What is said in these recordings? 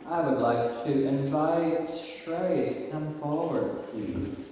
I would like to invite Shrey to come forward, please.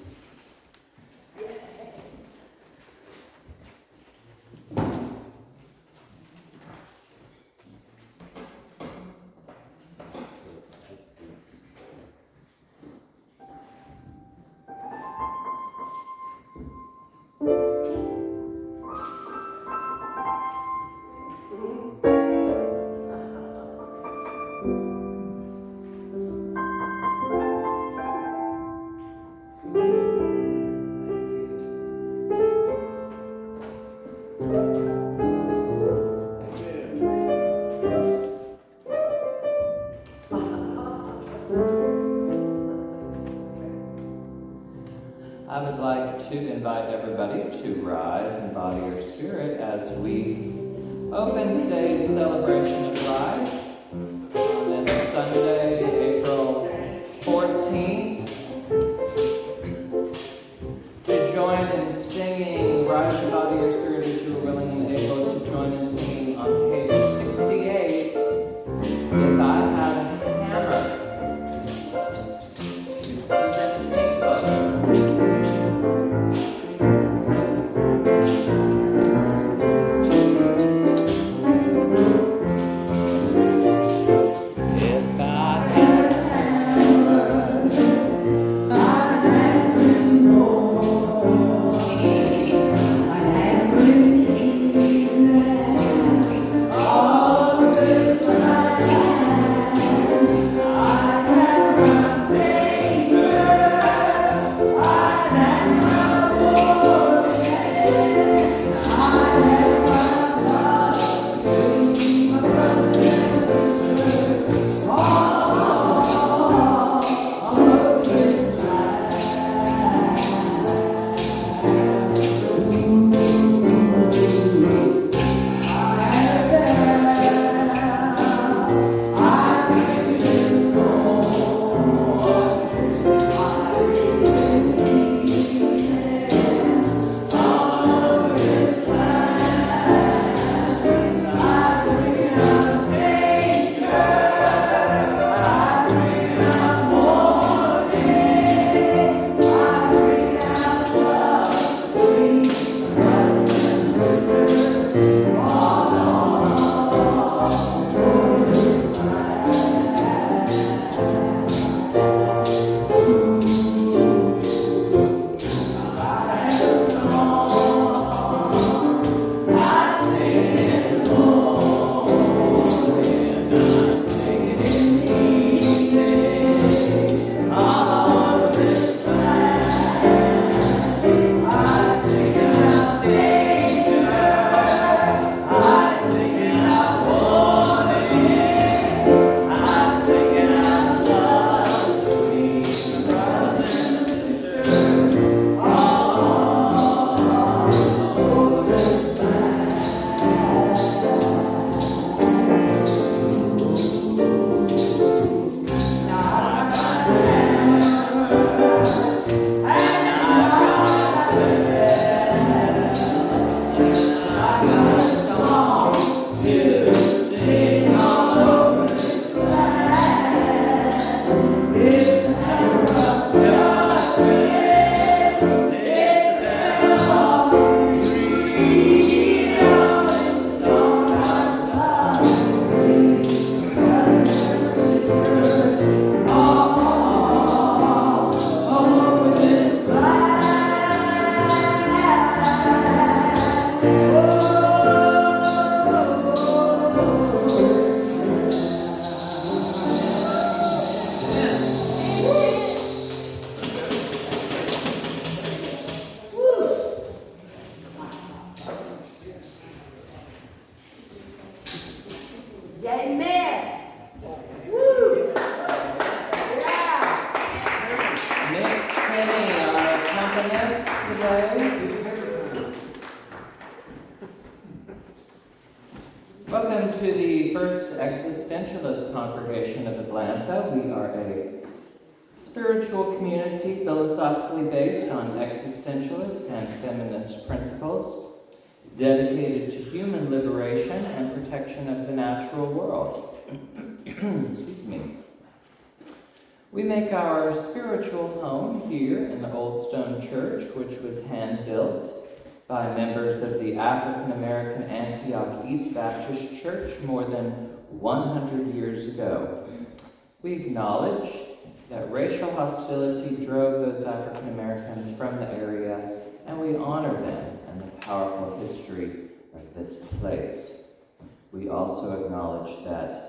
I would like to invite everybody to rise and body your spirit as we open today's celebration of life on this Sunday, April 14th, to join in singing Rise and Body Your Spirit if you are willing and able to join in singing on page 68, If I Had a Hammer. Welcome to the first existentialist congregation of Atlanta. We are a spiritual community philosophically based on existentialist and feminist principles, dedicated to human liberation and protection of the natural world. Excuse me. We make our spiritual home here in the Old Stone Church, which was hand-built by members of the African American Antioch East Baptist Church more than 100 years ago. We acknowledge that racial hostility drove those African Americans from the area, and we honor them and the powerful history of this place. We also acknowledge that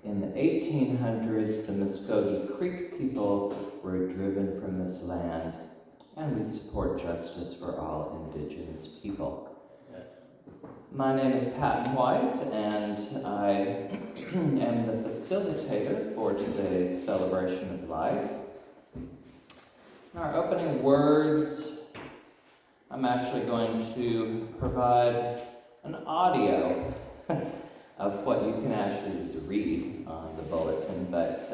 in the 1800s, the Muskogee Creek people were driven from this land, and we support justice for all Indigenous people. My name is Patton White, and I am the facilitator for today's celebration of life. In our opening words, I'm actually going to provide an audio of what you can actually just read on the bulletin, but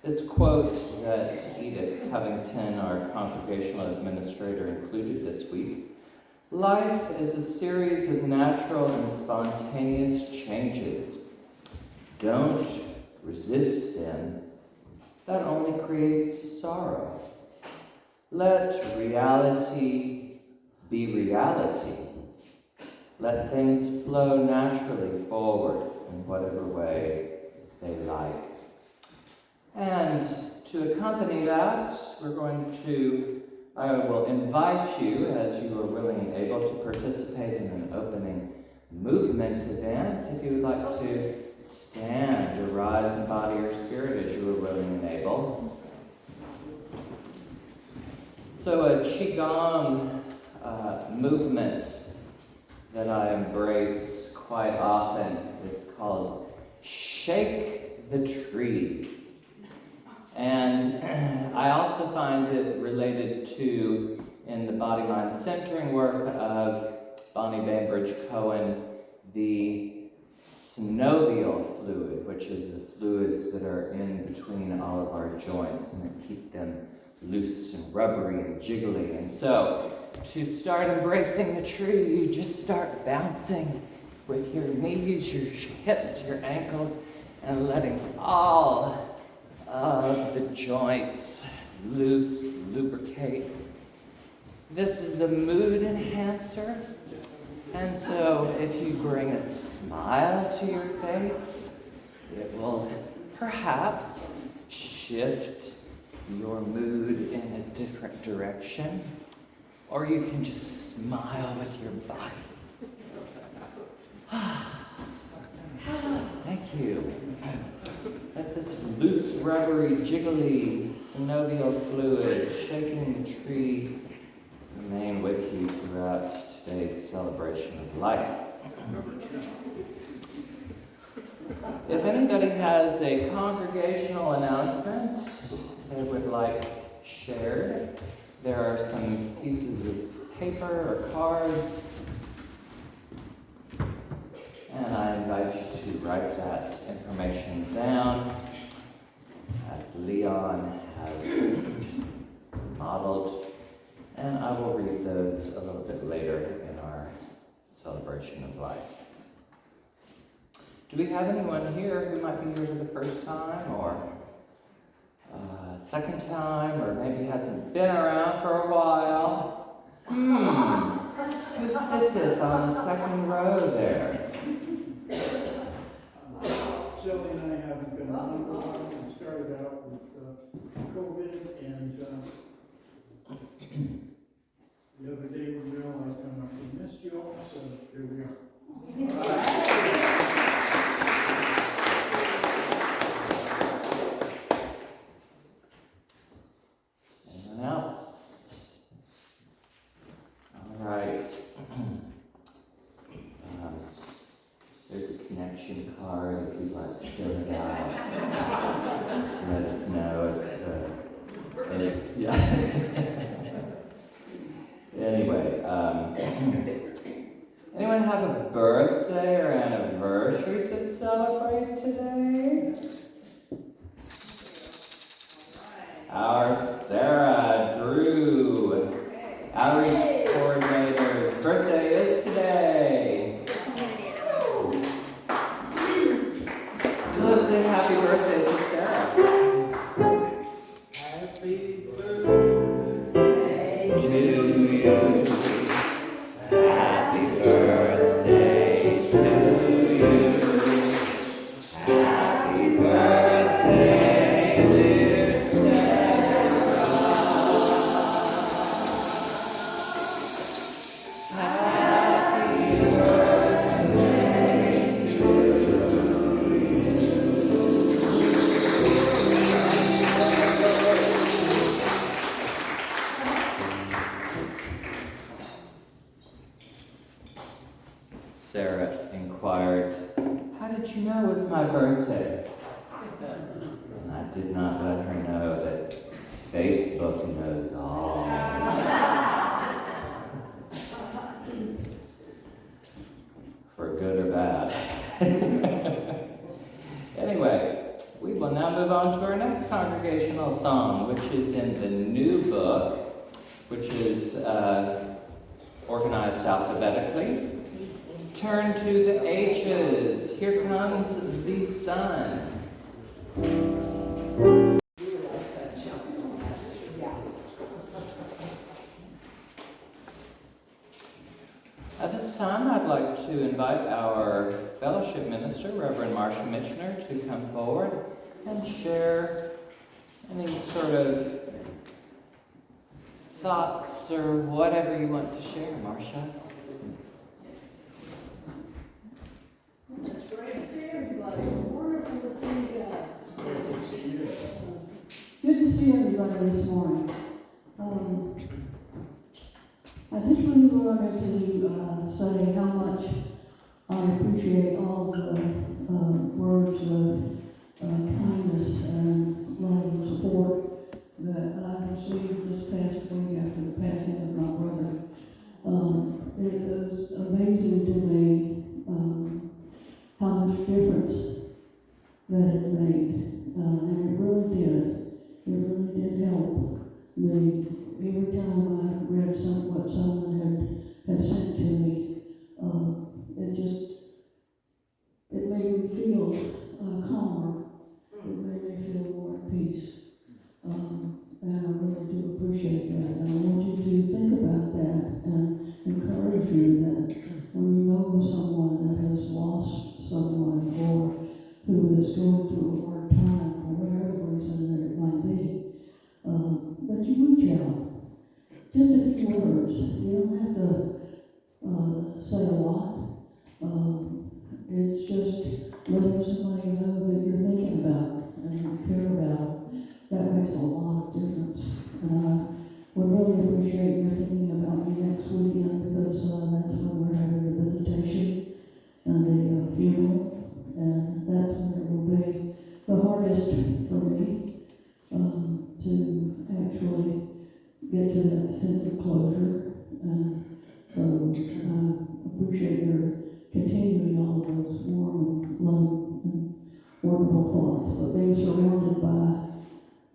this quote that Edith Covington, our congregational administrator, included this week: "Life is a series of natural and spontaneous changes. Don't resist them. That only creates sorrow. Let reality be reality. Let things flow naturally forward in whatever way they like." And to accompany that, I will invite you, as you are willing and able, to participate in an opening movement event. If you would like to stand or rise in body or spirit as you are willing and able. So a Qigong movement that I embrace quite often, it's called Shake the Tree. And I also find it related to, in the body-mind centering work of Bonnie Bainbridge Cohen, the synovial fluid, which is the fluids that are in between all of our joints and that keep them loose and rubbery and jiggly. And so, to start embracing the tree, you just start bouncing with your knees, your hips, your ankles, and letting all of the joints loose, lubricate. This is a mood enhancer, and so if you bring a smile to your face, it will perhaps shift your mood in a different direction, or you can just smile with your body. Thank you. Let this loose, rubbery, jiggly synovial fluid shaking the tree remain with you throughout today's celebration of life. If anybody has a congregational announcement they would like shared, there are some pieces of paper or cards, and I invite you to write that information down as Leon has modeled, and I will read those a little bit later in our celebration of life. Do we have anyone here who might be here for the first time, or second time, or maybe hasn't been around for a while? Who sitteth on the second row there? Sally and I haven't been on a while. We started out with COVID, and the other day we realized how much we missed you all, so here we are. Anyone else? All right. There's a connection card if you'd like to fill it out. Let us know if, yeah. Anyway, anyone have a birthday or anniversary to celebrate today? Our Sarah Drew, outreach coordinator's birthday is today. Let's say happy birthday to Sarah. did you know it's my birthday? And I did not let her know that Facebook knows all. For good or bad. Anyway, we will now move on to our next congregational song, which is in the new book, which is organized alphabetically. Turn to the H's. Here comes the sun. At this time, I'd like to invite our fellowship minister, Reverend Marcia Mitchner, to come forward and share any sort of thoughts or whatever you want to share, Marcia. It's great to see everybody. Wonderful to see you guys. Good to see you. Good to see everybody this morning. I just really wanted to say how much I appreciate all the words of kindness and love and support that I received this past week after the passing of my brother. It was amazing to me how much difference that it made, and it really did. It really did help me. Every time I read what someone had sent to me, it made me feel calmer. It made me feel more at peace. And I really do appreciate that. And I want you to think about that and encourage you that when you know someone that has lost someone or who is going through a hard time for whatever reason that it might be, that you reach out. Just a few words. You don't have to say a lot. It's just letting somebody know that you're thinking about and you care about. That makes a lot of difference. And I would really appreciate your thinking about me next weekend because that's when we're having the visitation and the funeral. And that's when it will be the hardest for me to actually get to that sense of closure. So I appreciate your continuing all of those warm and loving and wonderful thoughts. But being surrounded by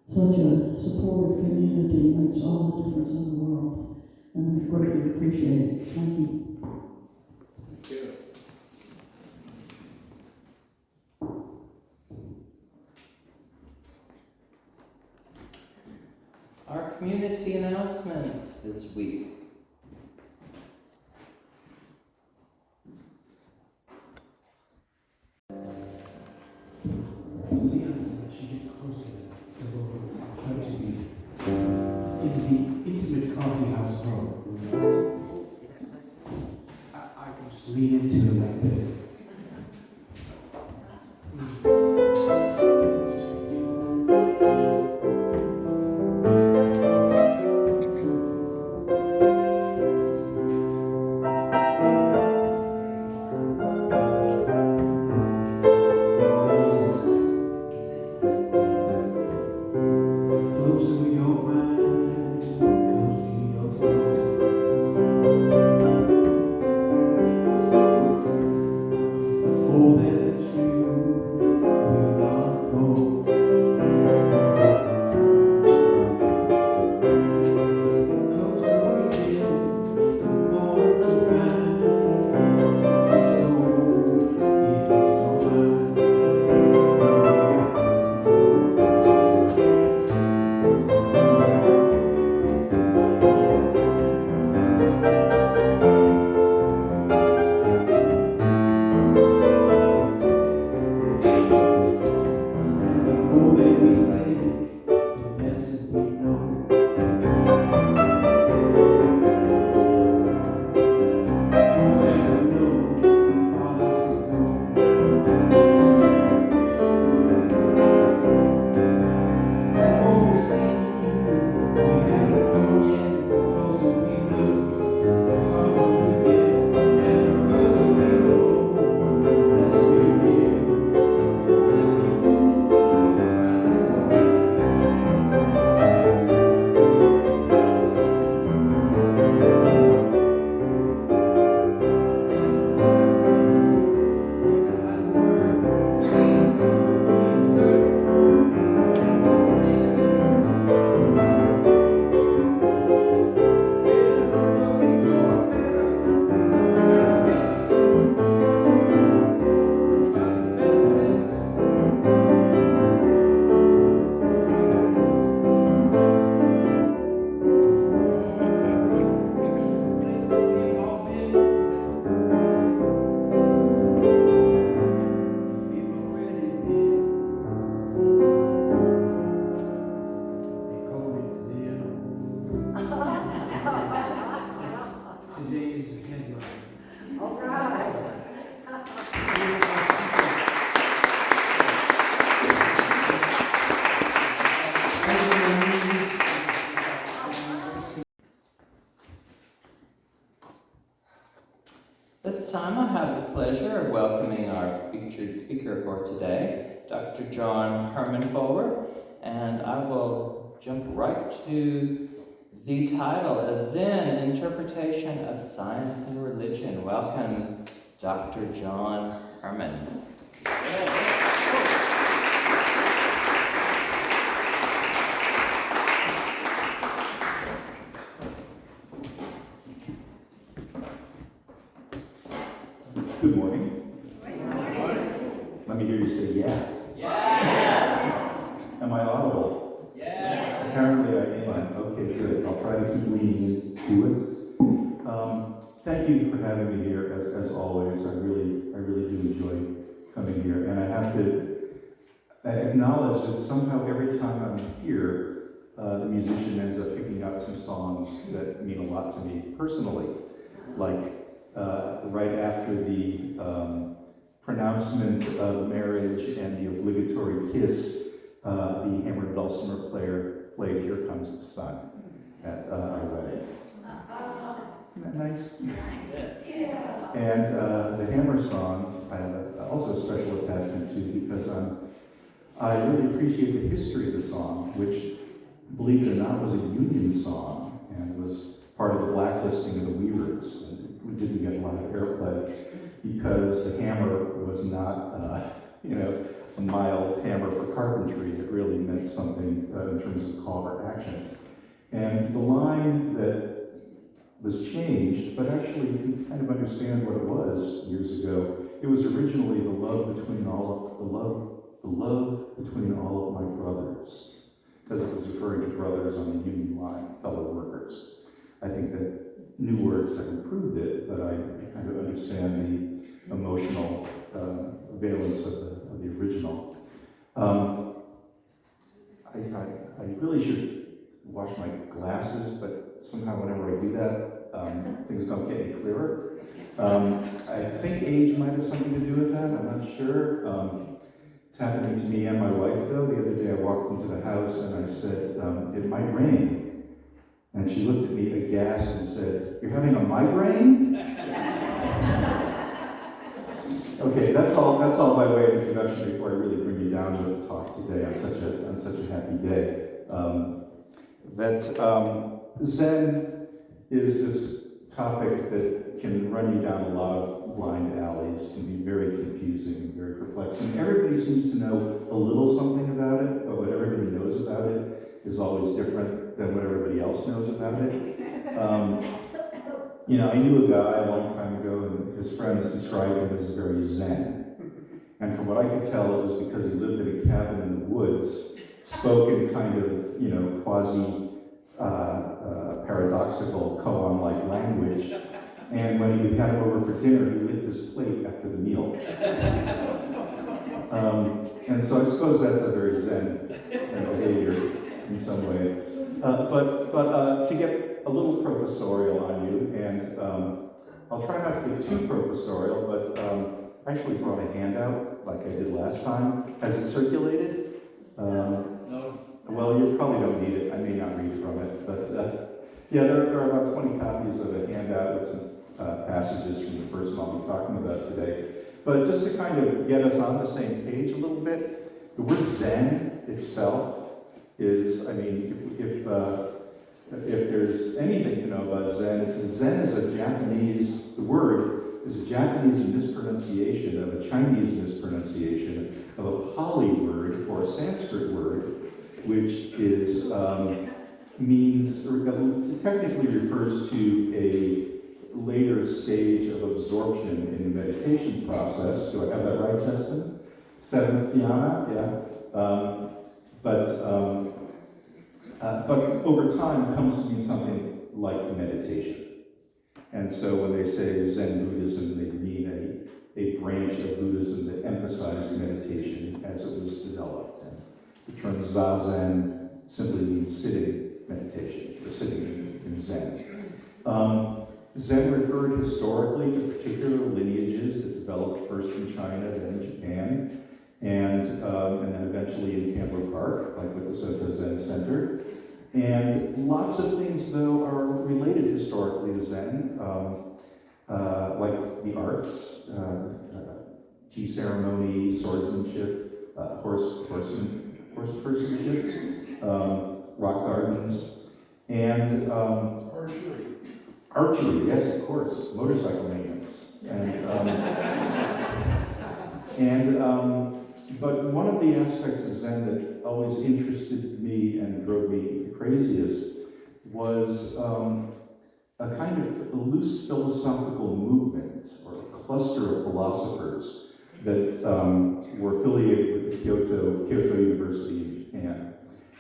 such a supportive community makes all the difference in the world. And I greatly appreciate it. Thank you. Thank you. Our community announcements this week. Leon said that she get closer, so we'll try to be in the intimate coffee house room. I can just lean into it like this. Closer your mind comes to your soul. bring our featured speaker for today, Dr. John Herman, forward. And I will jump right to the title, A Zen Interpretation of Science and Religion. Welcome, Dr. John Herman. Good morning. Good morning. Let me hear you say yeah. Yeah! Am I audible? Yes! Apparently I am. Okay, good. I'll try to keep leaning into it. Thank you for having me here, as always. I really do enjoy coming here. And I have to acknowledge that somehow every time I'm here, the musician ends up picking up some songs that mean a lot to me personally. Like right after the pronouncement of marriage and the obligatory kiss, the hammered dulcimer player played "Here Comes the Sun" at our wedding. Isn't that nice? And the hammer song, I have also a special attachment to because I really appreciate the history of the song, which, believe it or not, was a union song and was part of the blacklisting of the Weavers. We didn't get a lot of airplay because the hammer was not, a mild hammer for carpentry. It really meant something in terms of call for action. And the line that was changed, but actually you can kind of understand what it was years ago. It was originally the love between all of my brothers, because it was referring to brothers on the union line, fellow workers. I think that new words have improved it, but I kind of understand the emotional valence of the original. I really should wash my glasses, but somehow whenever I do that, things don't get any clearer. I think age might have something to do with that, I'm not sure. It's happening to me and my wife, though. The other day I walked into the house and I said, it might rain. And she looked at me aghast and said, "You're having a migraine?" Okay, that's all by way of introduction before I really bring you down to the talk today on such a happy day. Zen is this topic that can run you down a lot of blind alleys, can be very confusing and very perplexing. Everybody seems to know a little something about it, but what everybody knows about it is always different than what everybody else knows about it. I knew a guy a long time ago, and his friends described him as very Zen. And from what I could tell, it was because he lived in a cabin in the woods, spoke in kind of, quasi paradoxical koan-like language, and when we had him over for dinner, he licked his plate after the meal. And so I suppose that's a very Zen behavior in some way. But to get a little professorial on you, and I'll try not to get too professorial, but I actually brought a handout like I did last time. Has it circulated? No. Well, you probably don't need it. I may not read from it, but there are about 20 copies of a handout with some passages from the first one I'll be talking about today. But just to kind of get us on the same page a little bit, the word Zen itself is, if there's anything to know about Zen, it's that Zen is the word is a Japanese mispronunciation of a Chinese mispronunciation of a Pali word or a Sanskrit word, which is technically refers to a later stage of absorption in the meditation process. Do I have that right, Justin? Seventh dhyana, yeah. But over time comes to mean something like meditation. And so when they say Zen Buddhism, they mean a branch of Buddhism that emphasized meditation as it was developed. And the term Zazen simply means sitting meditation, or sitting in Zen. Zen referred historically to particular lineages that developed first in China, then in Japan, and then eventually in Canberra Park, like with the Soto Zen Center. And lots of things, though, are related historically to Zen, like the arts. tea ceremony, swordsmanship, horsepersonship, rock gardens, and archery, yes, of course, motorcycle maintenance, but one of the aspects of Zen that always interested me and drove me the craziest was a kind of loose philosophical movement or a cluster of philosophers that were affiliated with the Kyoto University in Japan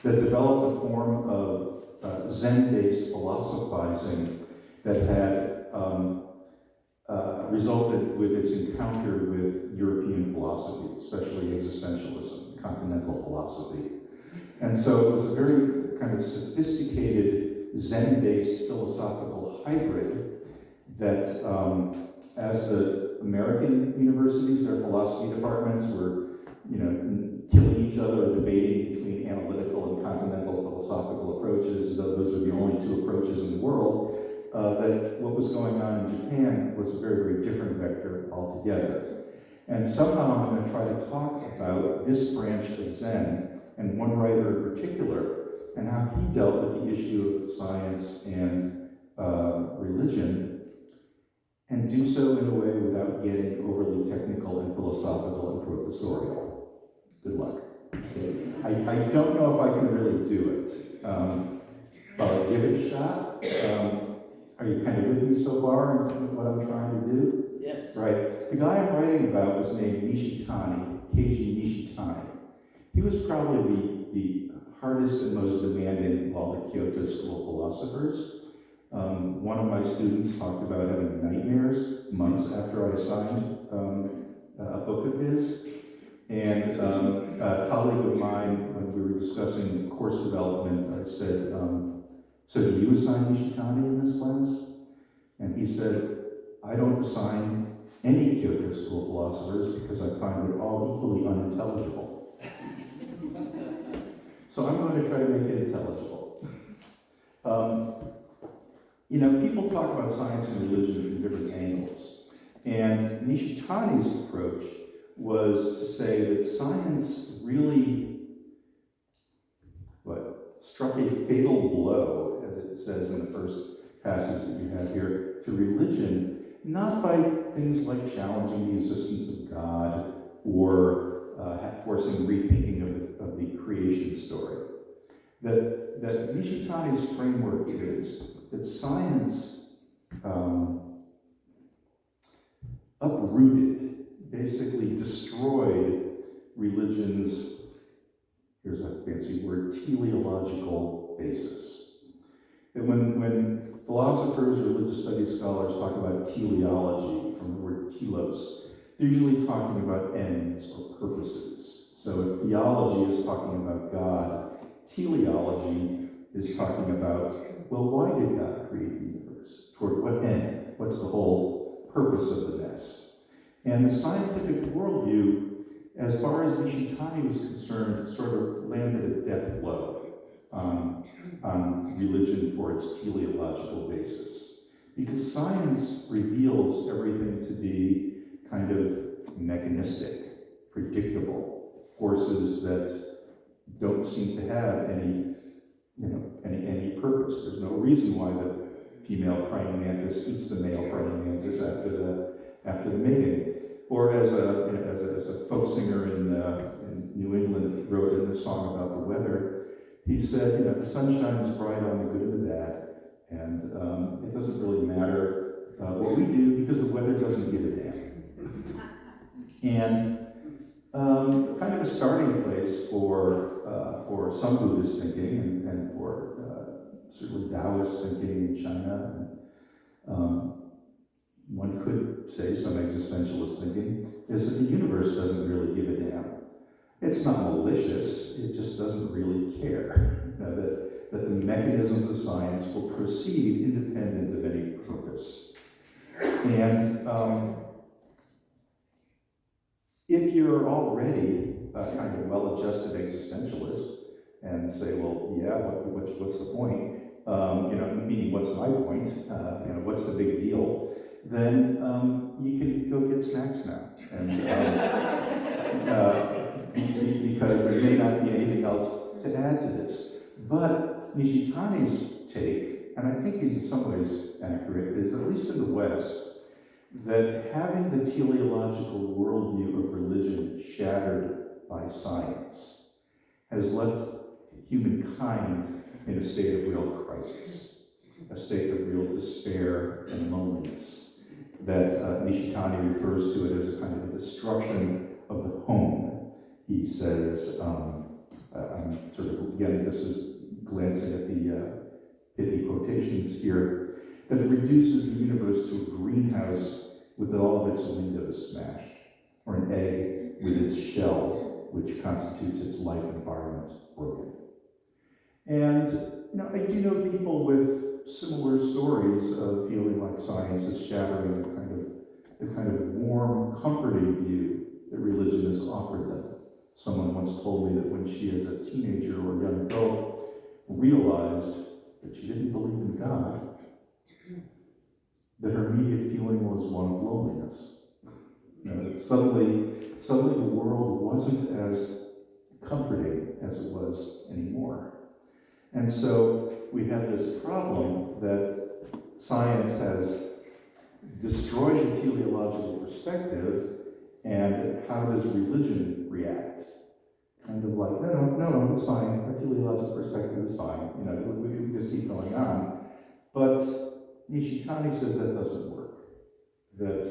that developed a form of Zen-based philosophizing that had resulted with its encounter with European philosophy, especially existentialism, continental philosophy. And so it was a very kind of sophisticated Zen-based philosophical hybrid that as the American universities, their philosophy departments were, killing each other, debating between analytical and continental philosophical approaches, though those are the only two approaches in the world, that what was going on in Japan was a very, very different vector altogether. And somehow I'm going to try to talk about this branch of Zen, and one writer in particular, and how he dealt with the issue of science and religion, and do so in a way without getting overly technical and philosophical and professorial. Good luck. Okay. I don't know if I can really do it, but I'll give it a shot. Are you kind of with me so far in what I'm trying to do? Yes. Right. The guy I'm writing about was named Nishitani, Keiji Nishitani. He was probably the hardest and most demanding of all the Kyoto School philosophers. One of my students talked about having nightmares months after I assigned a book of his. And a colleague of mine, when we were discussing course development, I said, so do you assign Nishitani in this class? And he said, I don't assign any Kyoto School philosophers because I find it all equally unintelligible. So I'm going to try to make it intelligible. People talk about science and religion from different angles. And Nishitani's approach was to say that science really, struck a fatal blow, as it says in the first passage that you have here, to religion, not by things like challenging the existence of God or forcing rethinking of the creation story. That Nishitani's framework is that science uprooted, basically destroyed religion's, here's a fancy word, teleological basis. That when philosophers or religious studies scholars talk about teleology, from the word telos, they're usually talking about ends or purposes. So if theology is talking about God, teleology is talking about, well, why did God create the universe? Toward what end? What's the whole purpose of the mess? And the scientific worldview, as far as Nishitani was concerned, sort of landed a death blow on religion for its teleological basis. Because science reveals everything to be kind of mechanistic, predictable, forces that don't seem to have any purpose. There's no reason why the female praying mantis eats the male praying mantis after the mating. Or as a folk singer in New England wrote in a song about the weather, he said, the sun shines bright on the good and the bad, and it doesn't really matter what we do because the weather doesn't give a damn. And kind of a starting place for some Buddhist thinking and for certainly Taoist thinking in China. And, one could say some existentialist thinking is that the universe doesn't really give a damn. It's not malicious, it just doesn't really care. That the mechanisms of science will proceed independent of any purpose. And if you're already a kind of well-adjusted existentialist and say, well, yeah, what's the point? Meaning what's my point? What's the big deal? then you can go get snacks now. And because there may not be anything else to add to this. But Nishitani's take, and I think he's in some ways accurate, is at least in the West, that having the teleological worldview of religion shattered by science has left humankind in a state of real crisis, a state of real despair and loneliness, that Nishitani refers to it as a kind of a destruction of the home. He says, I'm sort of, again, this is glancing at the pithy quotations here, that it reduces the universe to a greenhouse with all of its windows smashed, or an egg with its shell, which constitutes its life environment, broken. And I do know people with similar stories of feeling like science is shattering the kind of warm, comforting view that religion has offered them. Someone once told me that when she, as a teenager or young adult, realized that she didn't believe in God, that her immediate feeling was one of loneliness. That suddenly the world wasn't as comforting as it was anymore. And so we have this problem that science has destroyed the teleological perspective, and how does religion react? Kind of like, no, it's fine. Our teleological perspective is fine. We can just keep going on. But Nishitani says that doesn't work. That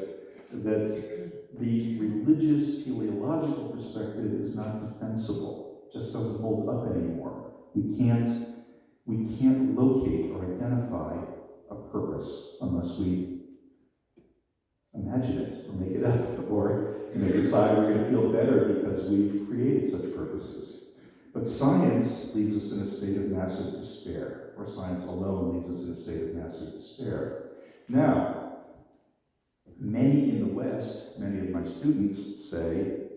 the religious teleological perspective is not defensible. It just doesn't hold up anymore. We can't locate or identify a purpose unless we imagine it or make it up, or decide we're going to feel better because we've created such purposes. But science leaves us in a state of massive despair, or science alone leaves us in a state of massive despair. Now, many in the West, many of my students say,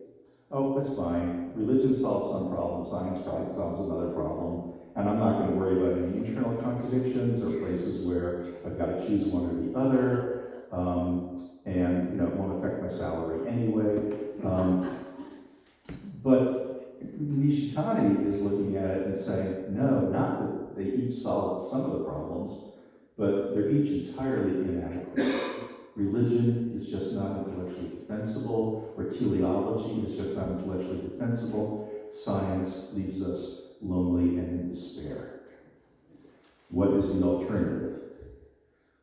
oh, that's fine, religion solves some problem, science probably solves another problem, and I'm not going to worry about any internal contradictions or places where I've got to choose one or the other, and it won't affect my salary anyway. But Nishitani is looking at it and saying, no, not that they each solve some of the problems, but they're each entirely inadequate. Religion is just not intellectually defensible, or teleology is just not intellectually defensible. Science leaves us lonely and in despair. What is the alternative?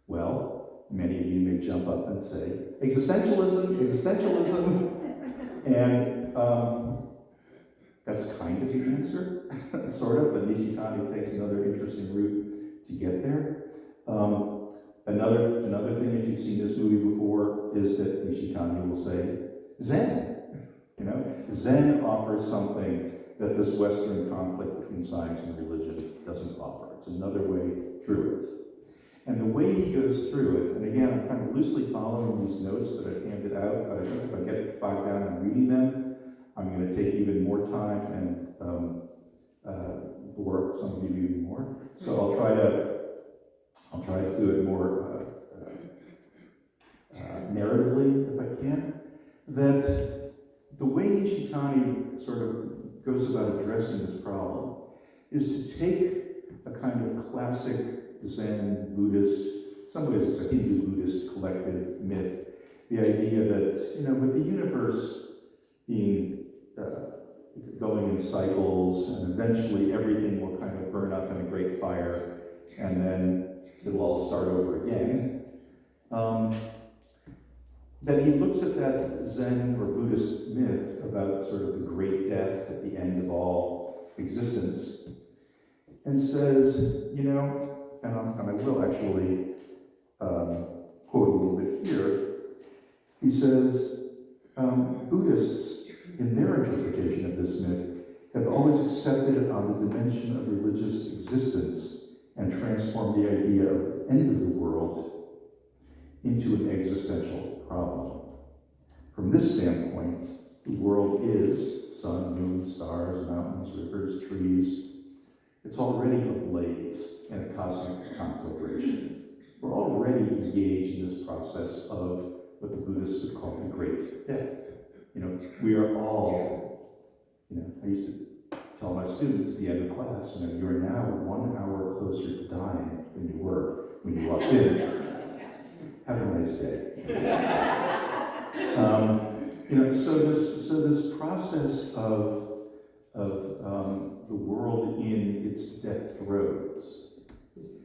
Well, many of you may jump up and say, existentialism, and that's kind of the answer, sort of, but Nishitani takes another interesting route to get there. Another thing, if you've seen this movie before, is that Nishitani will say, Zen. Zen offers something that this Western conflict between science and religion doesn't offer. It's another way through it. And the way he goes through it, and again, I'm kind of loosely following these notes that I've handed out, but I think if I get bogged down in reading them, I'm going to take even more time and bore some of you even more. So I'll try to do it more narratively, if I can. That the way Nishitani sort of goes about addressing this problem is to take a kind of classic Zen Buddhist, in some ways it's a Hindu Buddhist collective myth, the idea that, with the universe being going in cycles, and eventually everything will kind of burn up in a great fire, and then it'll all start over again. That he looks at that Zen or Buddhist myth about sort of the great death at the end of all existence, and says, and I will actually quote a little bit here. He says, Buddhists, in their interpretation of this myth, have always accepted it on the dimension of religious existence and transformed the idea of the end of the world into an existential problem. From this standpoint, the world is sun, moon, stars, mountains, rivers, trees. It's already ablaze in a cosmic conflagration. we're already engaged in this process of what the Buddhists would call the great death. We are all, I used to tell my students at the end of class, you are now 1 hour closer to dying than you were when you walked in. Have a nice day. So this process of the world in its death throes,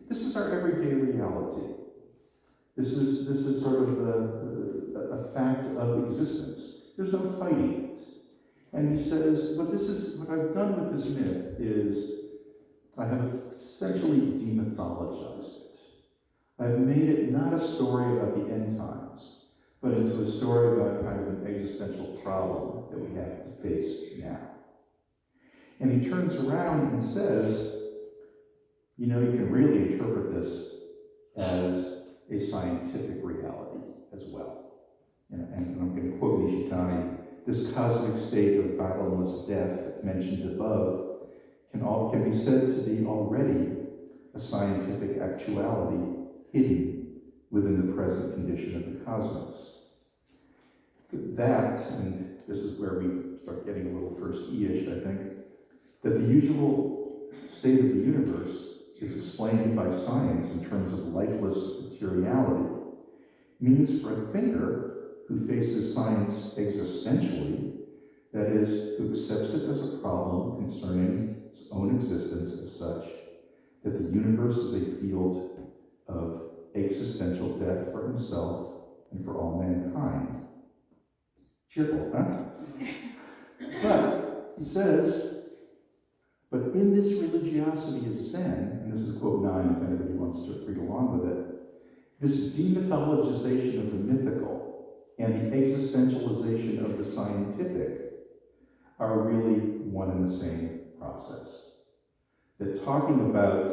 this is our everyday reality. This is sort of a fact of existence. There's no fighting it. And he says, what I've done with this myth is I have essentially demythologized it. I've made it not a story about the end times, but into a story about kind of an existential problem that we have to face now. And he turns around and says, you can really interpret this as a scientific reality as well. And I'm going to quote Nishitani, this cosmic state of bottomless death mentioned above can be said to be already a scientific actuality hidden within the present condition of the cosmos. That, and this is where we start getting a little first E-ish, I think, that the usual state of the universe is explained by science in terms of lifeless materiality, means for a thinker who faces science existentially, that is, who accepts it as a problem concerning its own existence as such, that the universe is a field of existential death for himself and for all mankind. Cheerful, huh? But, he says, but in this religiosity of Zen, and this is quote 9 if anybody wants to read along with it, this demythologization of the mythical and the existentialization of the scientific are really one and the same process. That talking about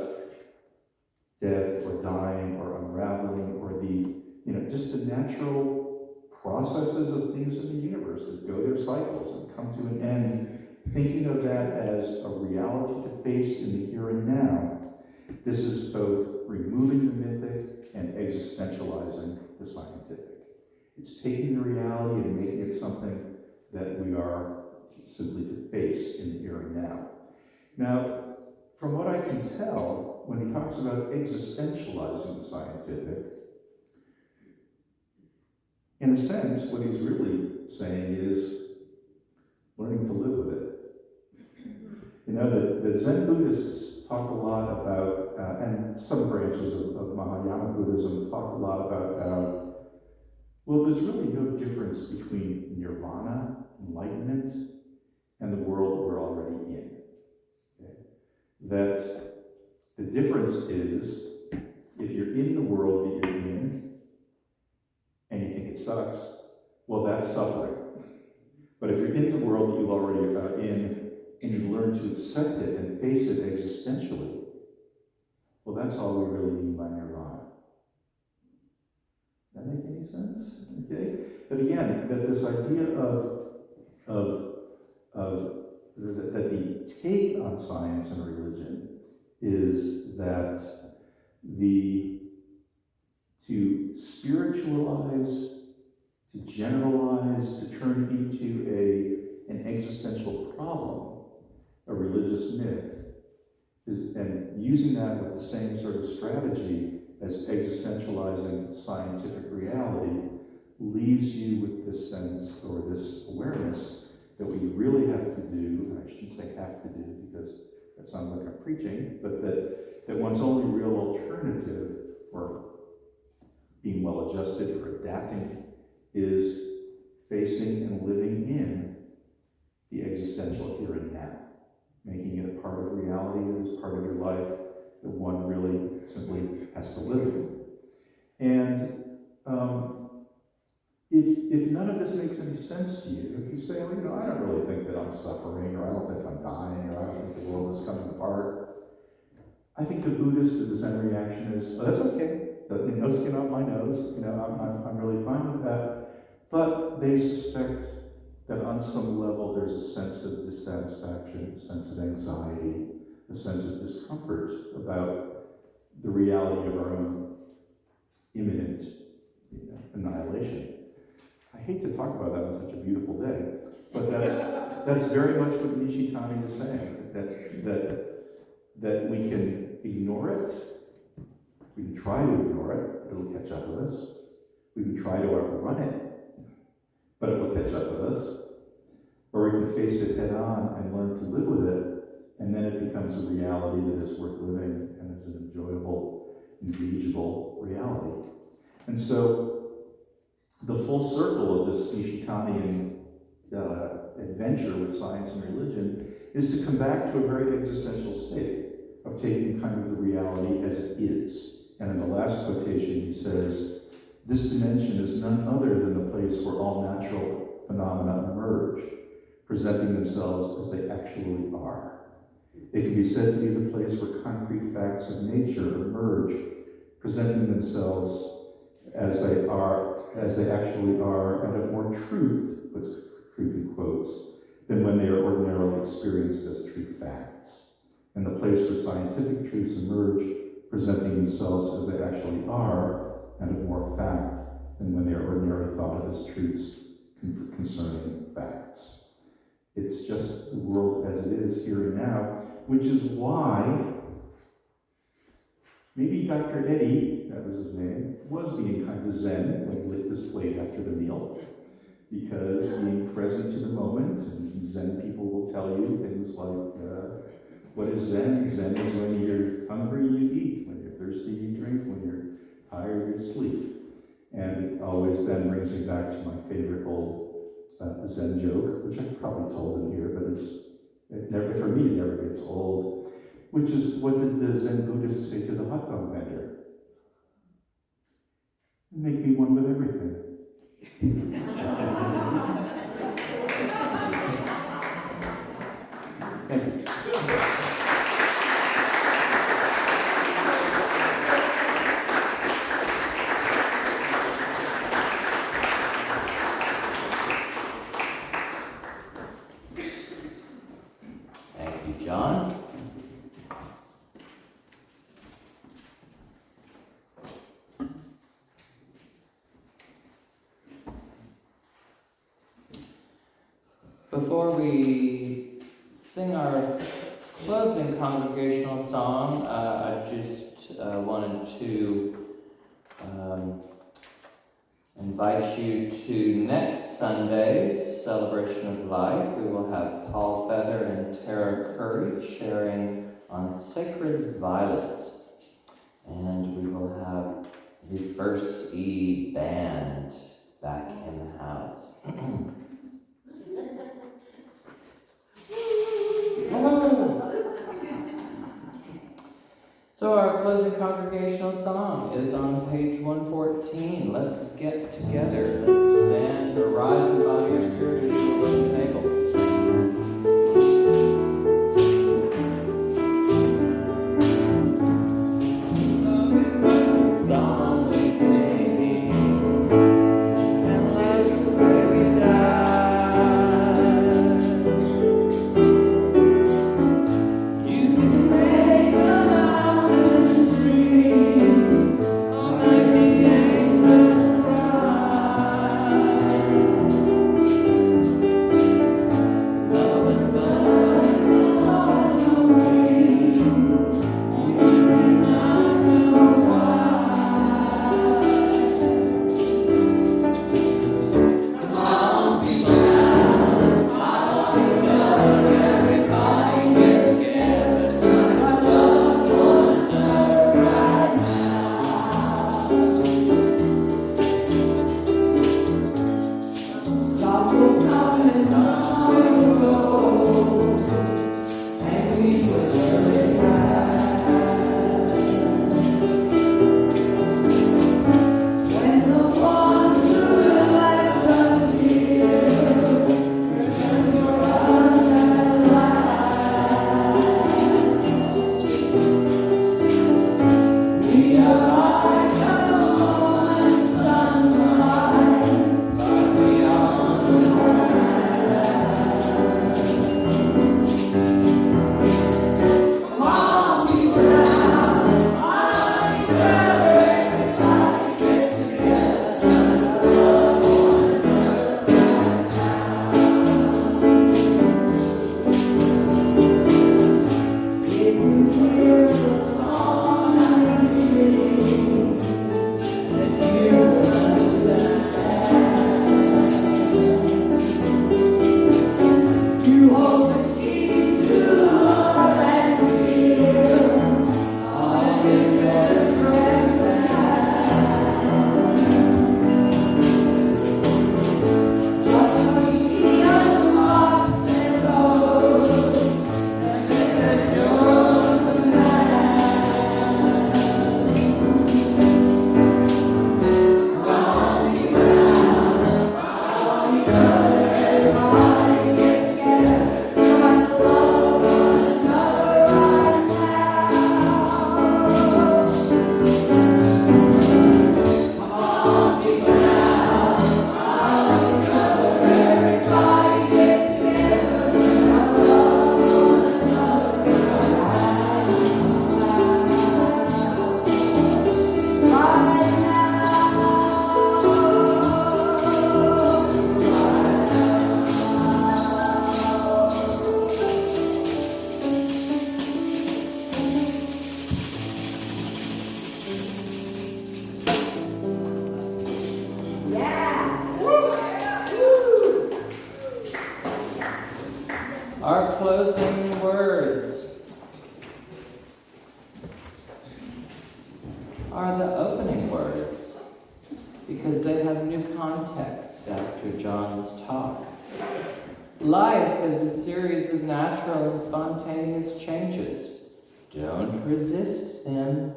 death or dying or unraveling or just the natural processes of things in the universe that go their cycles and come to an end, thinking of that as a reality to face in the here and now, this is both removing the mythic and existentializing the scientific. It's taking the reality and making it something that we are simply to face in the here and now. Now, from what I can tell, when he talks about existentializing the scientific, in a sense, what he's really saying is learning to live with it. The Zen Buddhists talk a lot about, and some branches of Mahayana Buddhism talk a lot about how, well, there's really no difference between nirvana, enlightenment, and the world we're already in. Okay? That the difference is, if you're in the world that you're in, and you think it sucks, well, that's suffering. But if you're in the world that you already are in, and you learn to accept it and face it existentially, well, that's all we really mean by nirvana. Does that make any sense? Okay? But again, that this idea that the take on science and religion is that to spiritualize, to generalize, to turn into an existential problem, a religious myth, and using that with the same sort of strategy as existentializing scientific reality, leaves you with this sense or this awareness that we really have to do, and I shouldn't say have to do because that sounds like I'm preaching, but that one's only real alternative for being well adjusted, for adapting, is facing and living in the existential here and now, making it a part of reality that is part of your life that one really simply has to live with. And if none of this makes any sense to you, if you say, well, I don't really think that I'm suffering, or I don't think I'm dying, or I don't think the world is coming apart, I think the Buddhist or the Zen reaction is, oh, that's okay. No skin off my nose. I'm really fine with that. But they suspect that on some level there's a sense of dissatisfaction, a sense of anxiety, a sense of discomfort about the reality of our own imminent annihilation. I hate to talk about that on such a beautiful day, but that's very much what Nishitani is saying, that we can ignore it, we can try to ignore it, it'll catch up with us. We can try to outrun it, but it will catch up with us. Or we can face it head on and learn to live with it, and then it becomes a reality that is worth living and is an enjoyable, engageable reality. And so, the full circle of this Nishitanian adventure with science and religion is to come back to a very existential state of taking kind of the reality as it is. And in the last quotation, he says, "This dimension is none other than the place where all natural phenomena emerge, presenting themselves as they actually are. It can be said to be the place where concrete facts of nature emerge, presenting themselves as they actually are, and of more truth, puts truth in quotes, than when they are ordinarily experienced as true facts. And the place where scientific truths emerge, presenting themselves as they actually are, and of more fact than when they are ordinarily thought of as truths concerning facts." It's just the world as it is here and now, which is why maybe Dr. Eddie, that was his name, was being kind of zen when he lit this plate after the meal, because being present to the moment, and Zen people will tell you things like, what is Zen? Zen is when you're hungry, you eat. When you're thirsty, you drink. When you're tired, you sleep. And it always then brings me back to my favorite old Zen joke, which I've probably told in here, but for me it never gets old, which is, what did the Zen Buddhist say to the hot dog vendor? "Make me one with everything." Thank you. Thank you, John. Before we sing our closing congregational song, I just wanted to invite you to next Sunday's Celebration of Life. We will have Paul Feather and Tara Curry sharing on sacred violets. And we will have the First E Band back in the house. So our closing congregational song is on page 114. Let's get together. Let's stand or rise in body or spirit as you will at the table. Song we sing, and let's pray we die. You can make the mountains dream, or make the angels cry. Our closing words are the opening words, because they have new context after John's talk. Life is a series of natural and spontaneous changes. Don't resist them.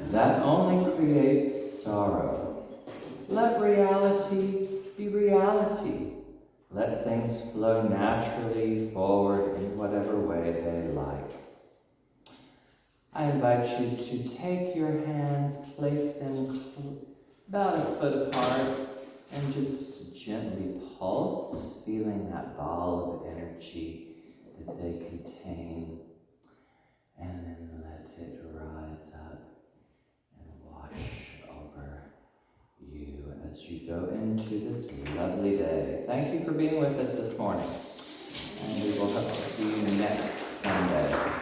That only creates sorrow. Let reality be reality. Let things flow naturally forward in whatever way they like. I invite you to take your hands, place them about a foot apart, and just gently pulse, feeling that ball of energy that they contain, and then let it rise up and wash over you as you go into this lovely day. Thank you for being with us this morning, and we will hope to see you next Sunday.